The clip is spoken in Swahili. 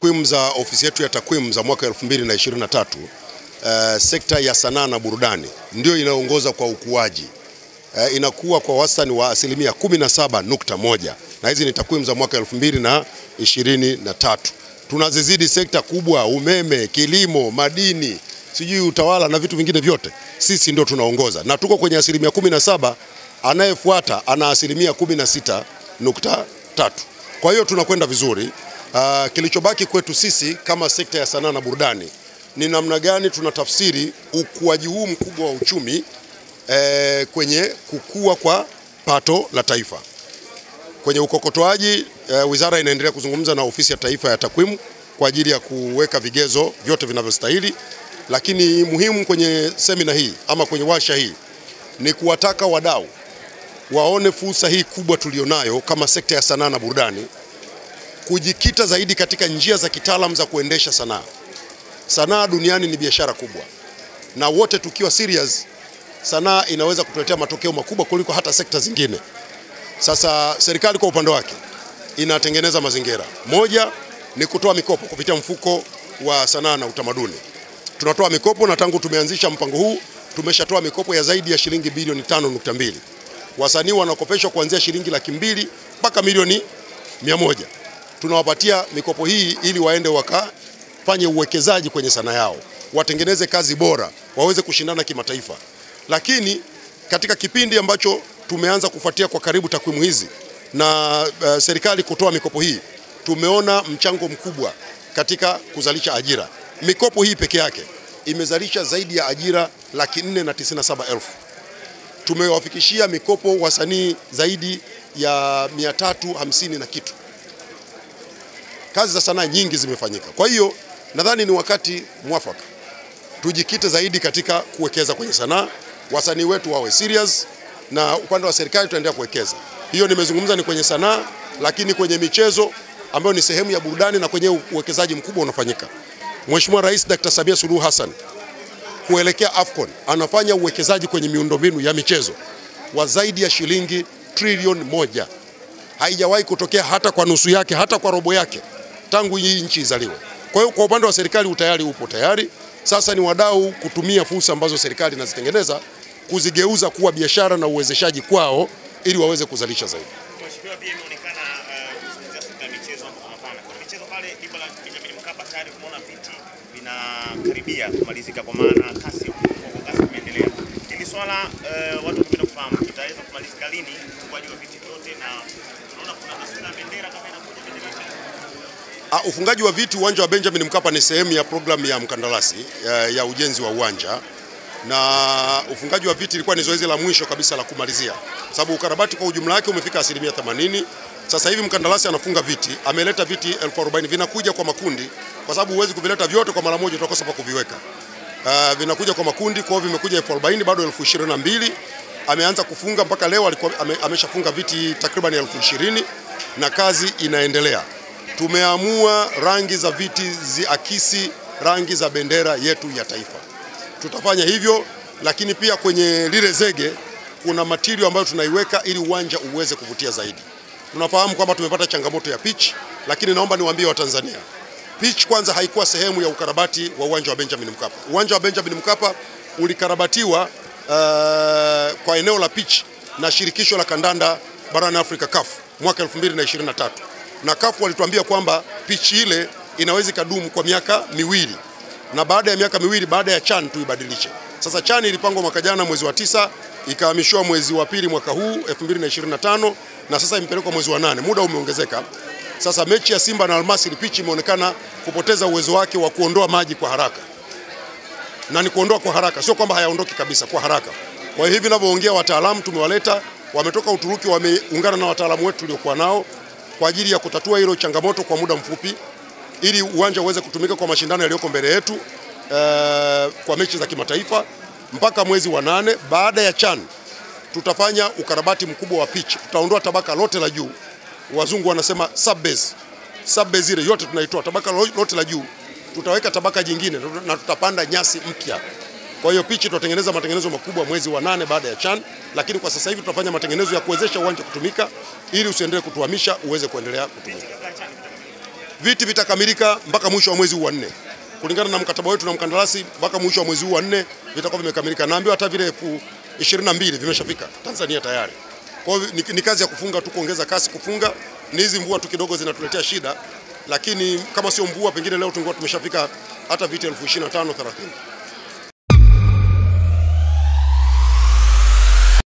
takwimu za ofisi yetu ya takwimu za mwaka 2023, sekta ya sanaa na burudani ndio inaongoza kwa ukuaji. Inakuwa kwa wastani wa 17.1, na hizi ni takwimu za mwaka 2023. Tunazizidi sekta kubwa, umeme, kilimo, madini, sijui utawala na vitu vingine vyote. Sisi ndio tunaongoza na tuko kwenye 17%, anayefuata ana 16.3. Kwa hiyo tunakwenda vizuri. Kilichobaki kwetu sisi kama sekta ya sanaa na burudani ni namna gani tunatafsiri ukuaji huu mkubwa wa uchumi kwenye kukua kwa pato la taifa. Kwenye ukokotoaji, wizara inaendelea kuzungumza na ofisi ya taifa ya takwimu kwa ajili ya kuweka vigezo vyote vinavyostahili, lakini muhimu kwenye semina hii ama kwenye warsha hii ni kuwataka wadau waone fursa hii kubwa tulionayo kama sekta ya sanaa na burudani, kujikita zaidi katika njia za kitaalamu za kuendesha sanaa. Sanaa duniani ni biashara kubwa, na wote tukiwa serious, sanaa inaweza kutuletea matokeo makubwa kuliko hata sekta zingine. Sasa serikali kwa upande wake inatengeneza mazingira. Moja ni kutoa mikopo kupitia mfuko wa sanaa na utamaduni. Tunatoa mikopo, na tangu tumeanzisha mpango huu tumeshatoa mikopo ya zaidi ya shilingi bilioni 5.2. Wasanii wanakopeshwa kuanzia shilingi 200,000 mpaka milioni 100. Tunawapatia mikopo hii ili waende wakafanye uwekezaji kwenye sanaa yao, watengeneze kazi bora, waweze kushindana kimataifa. Lakini katika kipindi ambacho tumeanza kufuatia kwa karibu takwimu hizi na serikali kutoa mikopo hii, tumeona mchango mkubwa katika kuzalisha ajira. Mikopo hii peke yake imezalisha zaidi ya ajira 497,000. Tumewafikishia mikopo wasanii zaidi ya 350 na kitu. Kazi za sanaa nyingi zimefanyika. Kwa hiyo nadhani ni wakati mwafaka tujikite zaidi katika kuwekeza kwenye sanaa. Wasanii wetu wawe serious, na upande wa serikali tutaendelea kuwekeza. Hiyo nimezungumza ni kwenye sanaa, lakini kwenye michezo ambayo ni sehemu ya burudani na kwenye uwekezaji mkubwa unafanyika. Mheshimiwa Rais Dr. Samia Suluhu Hassan kuelekea AFCON anafanya uwekezaji kwenye miundombinu ya michezo wa zaidi ya shilingi trilioni 1. Haijawahi kutokea hata kwa nusu yake, hata kwa robo yake tangu hii nchi izaliwe. Kwa hiyo kwa upande wa serikali utayari upo tayari. Sasa ni wadau kutumia fursa ambazo serikali inazitengeneza kuzigeuza kuwa biashara na uwezeshaji kwao ili waweze kuzalisha zaidi. Mheshimiwa, pia imeonekana katika michezo kwa mfano. Kwa michezo pale Dimba la Benjamin Mkapa tayari tumeona viti vinakaribia kumalizika, kwa maana kasi imeendelea. Hili swala watu wanapenda kufahamu itaweza kumalizika lini kwa ajili ya viti vyote, na tunaona kuna taswira ya bendera kama inakuja bendera. Ufungaji wa viti uwanja wa Benjamin Mkapa ni sehemu ya programu ya mkandarasi ya ujenzi wa uwanja, na ufungaji wa viti ilikuwa ni zoezi la mwisho kabisa la kumalizia, sababu ukarabati kwa ujumla wake umefika 80%. Sasa hivi mkandarasi anafunga viti, ameleta viti 40,000, vinakuja kwa makundi kwa sababu huwezi kuvileta vyote kwa mara moja, utakosa pa kuviweka. Vinakuja kwa makundi, kwa hivyo vimekuja 40,000, bado 22,000. Ameanza kufunga, mpaka leo alikuwa ameshafunga viti takriban 20,000 na kazi inaendelea. Tumeamua rangi za viti ziakisi rangi za bendera yetu ya taifa. Tutafanya hivyo, lakini pia kwenye lile zege kuna material ambayo tunaiweka ili uwanja uweze kuvutia zaidi. Tunafahamu kwamba tumepata changamoto ya pitch, lakini naomba niwaambie Watanzania, pitch kwanza haikuwa sehemu ya ukarabati wa uwanja wa Benjamin Mkapa. Uwanja wa Benjamin Mkapa ulikarabatiwa kwa eneo la pitch na shirikisho la kandanda barani Afrika CAF mwaka 2023. Na CAF walituambia kwamba pitch ile inaweza kudumu kwa miaka 2, na baada ya miaka 2, baada ya CHAN tuibadilishe. Sasa CHAN ilipangwa mwaka jana mwezi wa 9, ikahamishwa mwezi wa 2 mwaka huu 2025, na sasa imepelekwa mwezi wa 8. Muda umeongezeka. Sasa mechi ya Simba na Almasri, pitch imeonekana kupoteza uwezo wake wa kuondoa maji kwa haraka. Na ni kuondoa kwa haraka, sio kwamba hayaondoki kabisa, kwa haraka. Kwa hiyo hivi ninavyoongea, wataalamu tumewaleta, wametoka Uturuki, wameungana na wataalamu wetu tuliokuwa nao kwa ajili ya kutatua hilo changamoto kwa muda mfupi, ili uwanja uweze kutumika kwa mashindano yaliyoko mbele yetu kwa mechi za kimataifa mpaka mwezi wa 8. Baada ya CHAN tutafanya ukarabati mkubwa wa pitch. Tutaondoa tabaka lote la juu, wazungu wanasema subbase. Subbase ile yote tunaitoa, tabaka lote la juu tutaweka tabaka jingine na tutapanda nyasi mpya. Kwa hiyo pitch tutatengeneza matengenezo makubwa mwezi wa 8 baada ya CHAN, lakini kwa sasa hivi tutafanya matengenezo ya kuwezesha uwanja kutumika ili usiendelee kutuhamisha, uweze kuendelea kutumika. Viti vitakamilika mpaka mwisho wa mwezi huu wa 4. Kulingana na mkataba wetu na mkandarasi, mpaka mwisho wa mwezi huu wa 4 vitakuwa vimekamilika. Naambiwa hata vile 22 vimeshafika Tanzania tayari. Kwa hiyo ni kazi ya kufunga tu, kuongeza kasi kufunga. Ni hizi mvua tu kidogo zinatuletea shida, lakini kama sio mvua pengine leo tungekuwa tumeshafika hata viti 25,000 30.